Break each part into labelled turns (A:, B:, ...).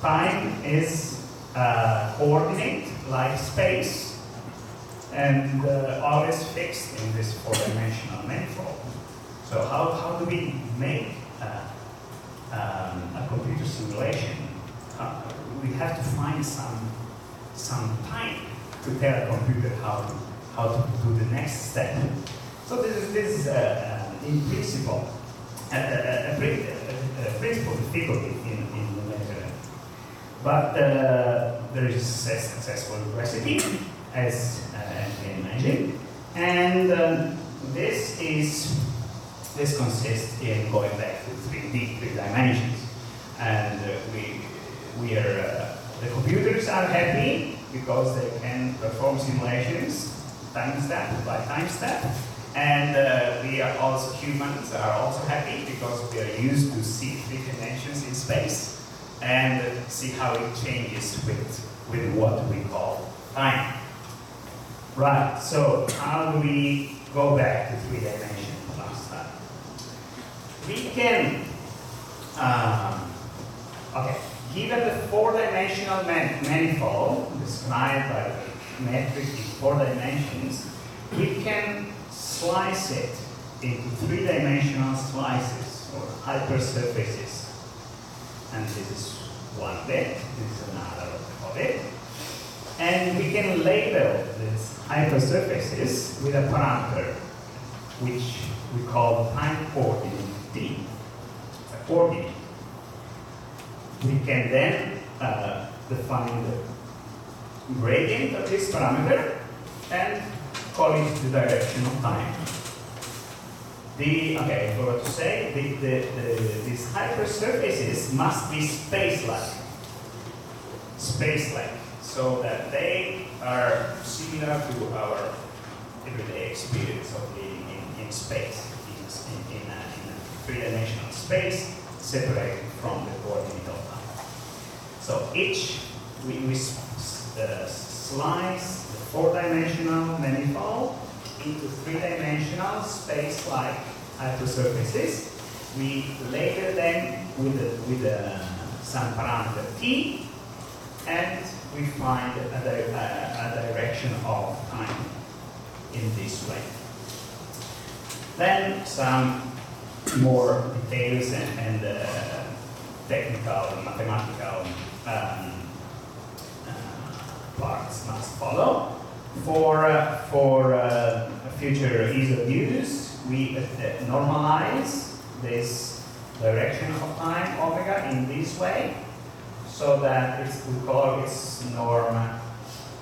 A: time is coordinate like space and always fixed in this four-dimensional manifold. So how do we make a computer simulation? We have to find some time to tell a computer how to do the next step. So this is in principle a principal difficulty in numerical. But there is a successful recipe, as you can imagine, and this consists in going back to 3D, 3 dimensions, and the computers are happy because they can perform simulations time step by time step, and we are also, humans are also happy because we are used to see 3 dimensions in space and see how it changes with what we call time. Right, so how do we go back to 3 dimensions last time? We can, okay, given the 4-dimensional manifold described by the metric in 4 dimensions, we can slice it into 3-dimensional slices or hypersurfaces. And this is one of it, this is another of it. And we can label these hypersurfaces with a parameter which we call time coordinate t. It's a coordinate. We can then define the gradient of this parameter and call it the direction of time. Okay, I forgot to say, these hypersurfaces must be space-like. Space-like, so that they are similar to our everyday experience of being in space, in a 3-dimensional space, separated from the coordinate of time. So we slice the 4-dimensional manifold into 3-dimensional space-like hypersurfaces. We label them with some parameter t, and we find a direction of time in this way. Then some more details and technical, mathematical parts must follow. For future ease of use, we normalize this direction of time omega in this way, so that we call its norm 1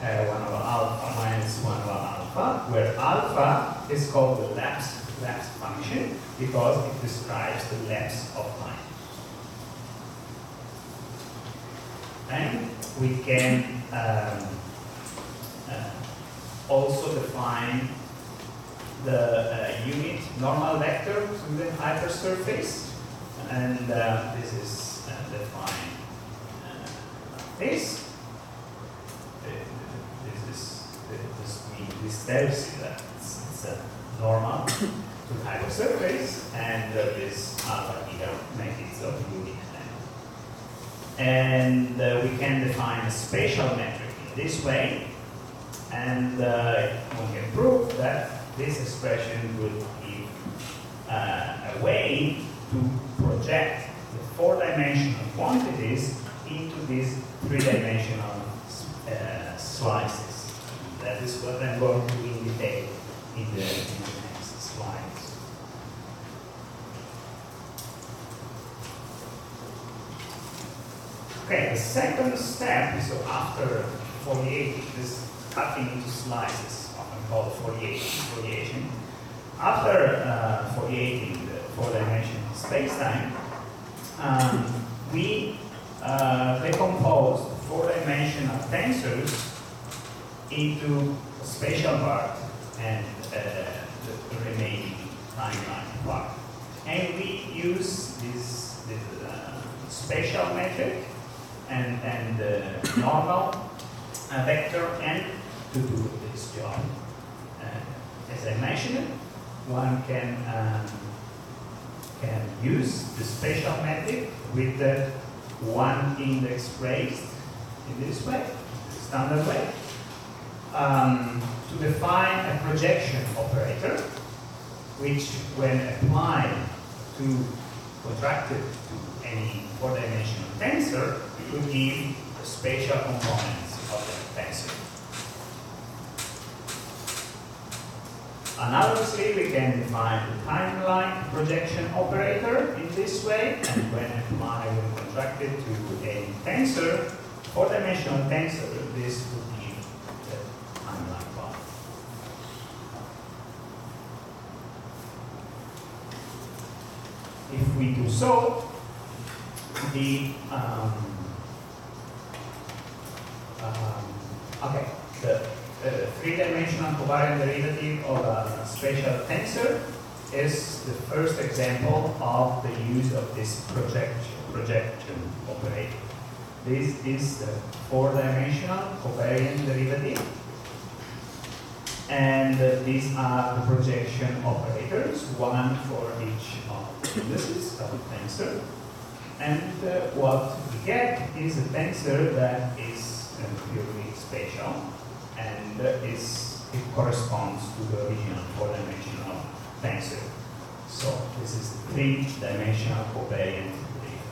A: over alpha minus 1 over alpha, where alpha is called the lapse function because it describes the lapse of time. And we can also define the unit normal vector to the hypersurface, and this is defined like this. This tells you that it's a normal to the hypersurface, and this alpha here makes it so unit. And we can define a spatial metric in this way, and we can prove that this expression would give a way to project the 4-dimensional quantities into these 3-dimensional slices. That is what I'm going to indicate in the next slides. Okay, the second step, so after foliating, this cutting into slices, often called foliation. After foliating the 4-dimensional spacetime, we decompose the 4-dimensional tensors into a spatial part and the remaining timeline part. And we use this spatial metric and normal vector n to do this job. As I mentioned, one can use the spatial metric with the one index raised in this way, standard way, to define a projection operator, which when applied to contracted to any four-dimensional tensor would give the spatial components of the tensor. Analogously, we can define the time-like projection operator in this way, and when applied when contracted to a tensor, four-dimensional tensor, this would give the time-like one. If we do so, the three-dimensional covariant derivative of a spatial tensor is the first example of the use of this projection operator. This is the four-dimensional covariant derivative, and these are the projection operators, one for each of the indices of the tensor. And what we get is a tensor that is purely spatial, and it corresponds to the original four-dimensional tensor. So this is the three-dimensional covariant derivative.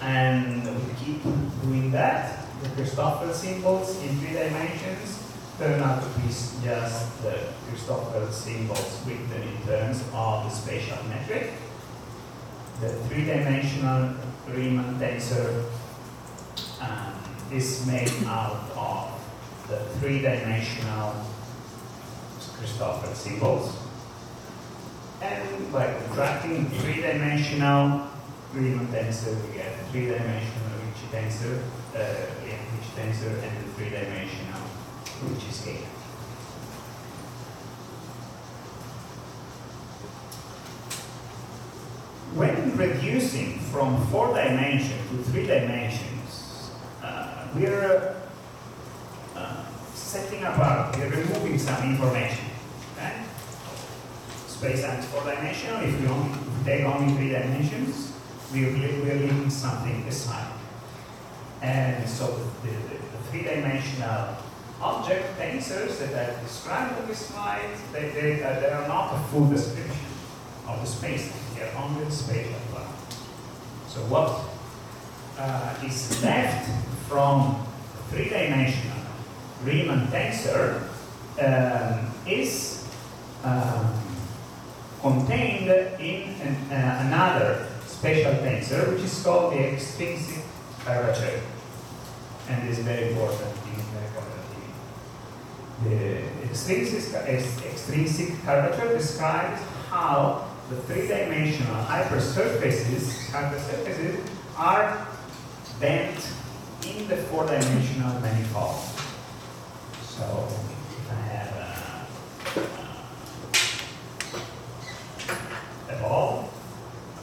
A: And we keep doing that. The Christoffel symbols in 3 dimensions turn out to be just the Christoffel symbols written in terms of the spatial metric. The three-dimensional Riemann tensor is made out of the three-dimensional Christoffel symbols. And by contracting the three-dimensional Riemann tensor, we get a three-dimensional Ricci tensor, and the three-dimensional Ricci scalar. When reducing from 4 dimensions to 3 dimensions, we are setting apart, we are removing some information. Okay? Space-time is 4-dimensional. If we take only 3 dimensions, we are leaving something aside. And so the 3-dimensional object tensors that I've described on this slide, they are not a full description of the space. They are only the spatial one. So what is left from the 3-dimensional Riemann tensor is contained in another spatial tensor, which is called the extrinsic curvature, and is very important in numerical relativity. The extrinsic curvature describes how the 3-dimensional hypersurfaces are bent in the 4-dimensional manifold. So if I have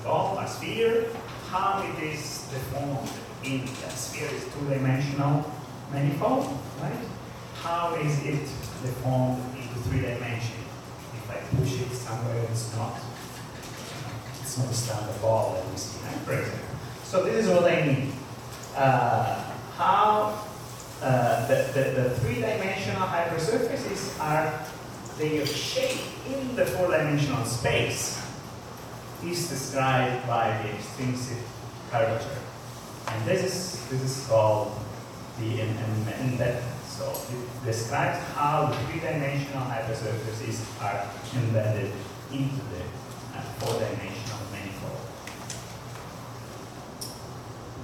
A: a sphere, how it is deformed in that sphere is 2-dimensional manifold, right? How is it deformed into 3 dimensions? If I push it somewhere, it's not a standard ball that we see, right? For example. So this is what I mean. How the 3-dimensional hypersurfaces are their shape in the 4-dimensional space is described by the extrinsic curvature, and this is called the embedded. So it describes how the 3-dimensional hypersurfaces are embedded into the 4-dimensional manifold.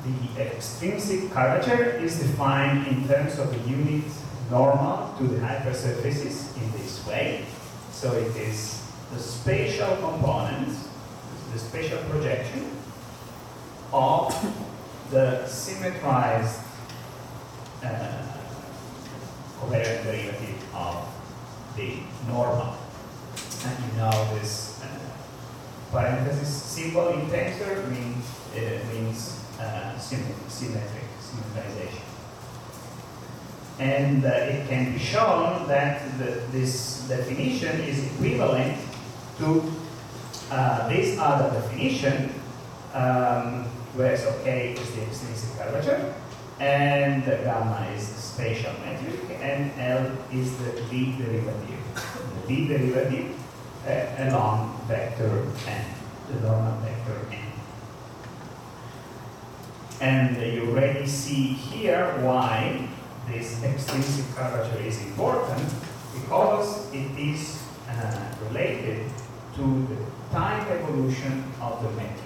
A: The extrinsic curvature is defined in terms of the unit normal to the hypersurfaces in this way. So it is the spatial component, the spatial projection of the symmetrized covariant derivative of the normal. And you know this parenthesis symbol in tensor means symmetrization. And it can be shown that this definition is equivalent to this other definition where so K is the extrinsic curvature, and gamma is the spatial metric, and L is the lead derivative. The lead derivative along vector n, the normal vector n. And you already see here why this extrinsic curvature is important, because it is related to the time evolution of the metric.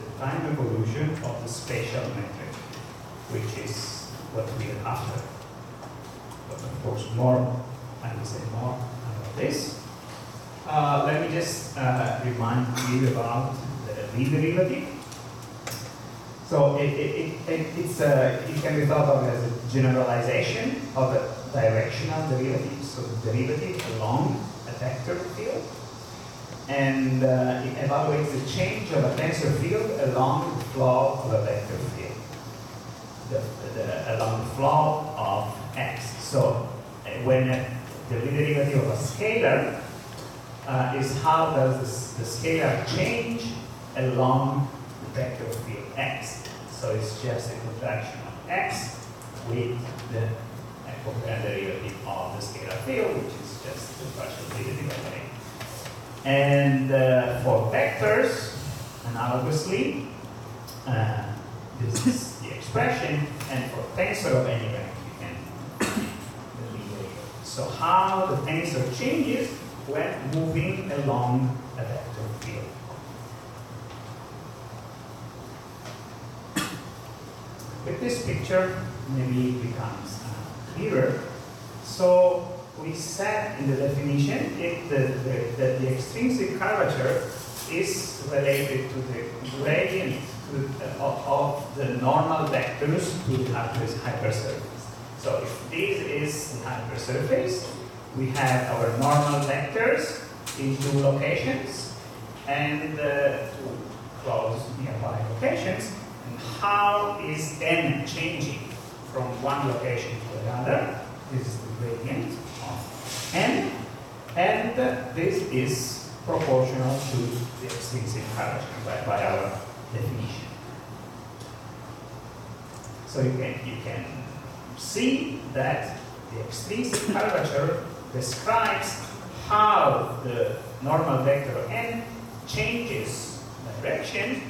A: The time evolution of the spatial metric, which is what we are after. But of course, more, I will say more about this. Let me just remind you about the lead derivative. So it can be thought of as a generalization of the directional derivative, so the derivative along a vector field, and it evaluates the change of a tensor field along the flow of a vector field, along the flow of x. So when the derivative of a scalar is how does the scalar change along the vector field x. So it's just a contraction of x with the derivative of the scalar field, which is just the partial derivative of a. And for vectors, analogously, this is the expression, and for tensor of any rank, you can the lead derivative. So how the tensor changes when moving along a vector field. With this picture, maybe it becomes clearer. So we said in the definition that the extrinsic curvature is related to the gradient of the normal vectors to the hypersurface. So if this is the hypersurface, we have our normal vectors in two locations and two close nearby locations. And how is n changing from one location to another? This is the gradient of n, and this is proportional to the extrinsic curvature by our definition. So you can see that the extrinsic curvature describes how the normal vector n changes direction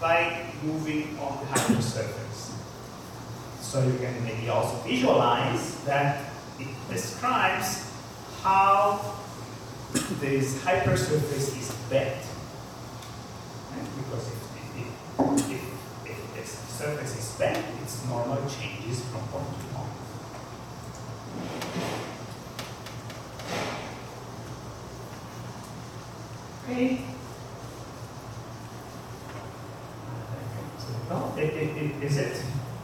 A: by moving on the hypersurface. So you can maybe also visualize that it describes how this hypersurface is bent. Right? Because if this surface is bent, its normal changes from point to point. Okay. No, is it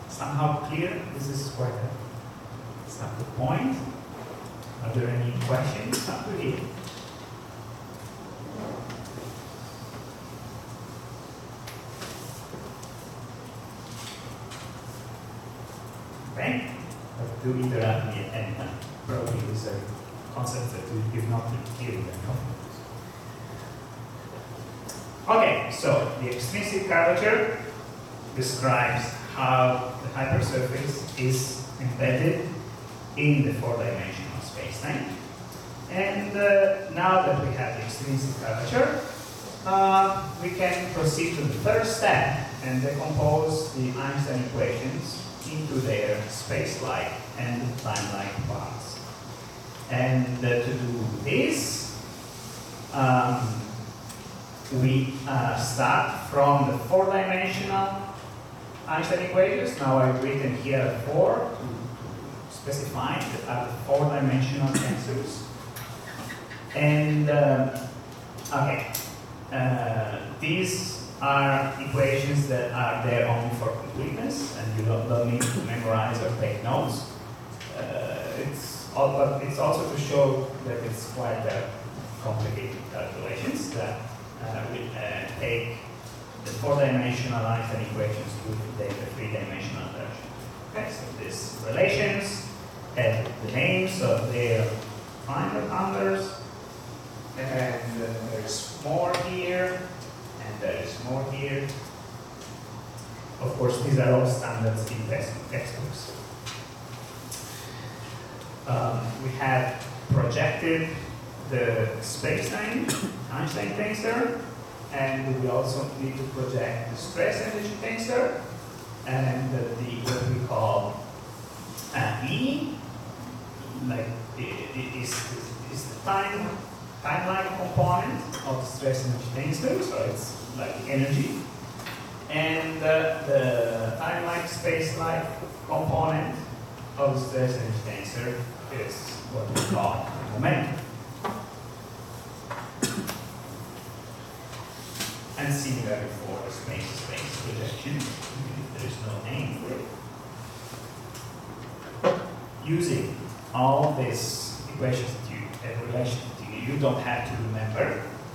A: somehow clear? This is quite a sample point. Are there any questions up to here? Okay, but do interrupt me at any time. Probably these are concepts that you've not been clear. Okay, so the extrinsic curvature describes how the hypersurface is embedded in the four-dimensional space-time. And now that we have the extrinsic curvature, we can proceed to the third step and decompose the Einstein equations into their space-like and time-like parts. And to do this, we start from the four-dimensional Einstein equations. Now I've written here 4 to specify that are the four-dimensional tensors. And okay, these are equations that are there only for completeness, and you don't need to memorize or take notes. But it's also to show that it's quite complicated calculations that will take the four-dimensional Einstein equations to the three-dimensional version. Okay, so these relations have the names of their prime rectangles, and there's more here, and there is more here, Of course, these are all standards in textbooks. We have projected the space-time Einstein tensor, and we also need to project the stress energy tensor, and what we call E, like is the timeline component of the stress energy tensor, so it's like energy, and the timelike space-like component of the stress energy tensor is what we call momentum. And similarly for space-to-space projection, there is no name for it. Using all these equations and relations that you don't have to remember,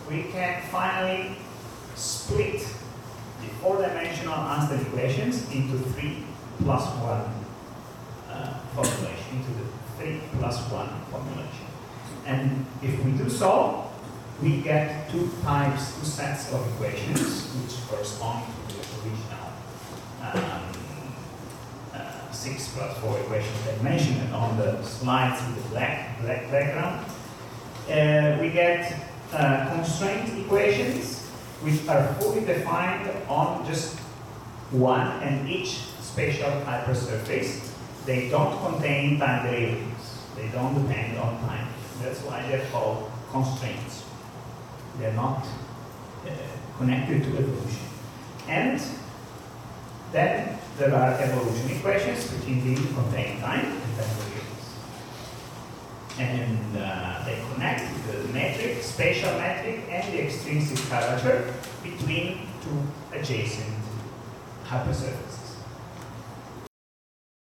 A: we can finally split the four-dimensional Einstein equations into 3 plus 1 formulation, into the 3 plus 1 formulation. And if we do so, we get two sets of equations, which correspond to the original 6 plus 4 equations that I mentioned on the slides with the black background. We get constraint equations, which are fully defined on just one and each spatial hypersurface. They don't contain time derivatives. They don't depend on time. That's why they're called constraints. They're not connected to evolution. And then there are evolution equations which indeed contain time and time derivatives. And they connect the metric, spatial metric, and the extrinsic curvature between two adjacent hypersurfaces.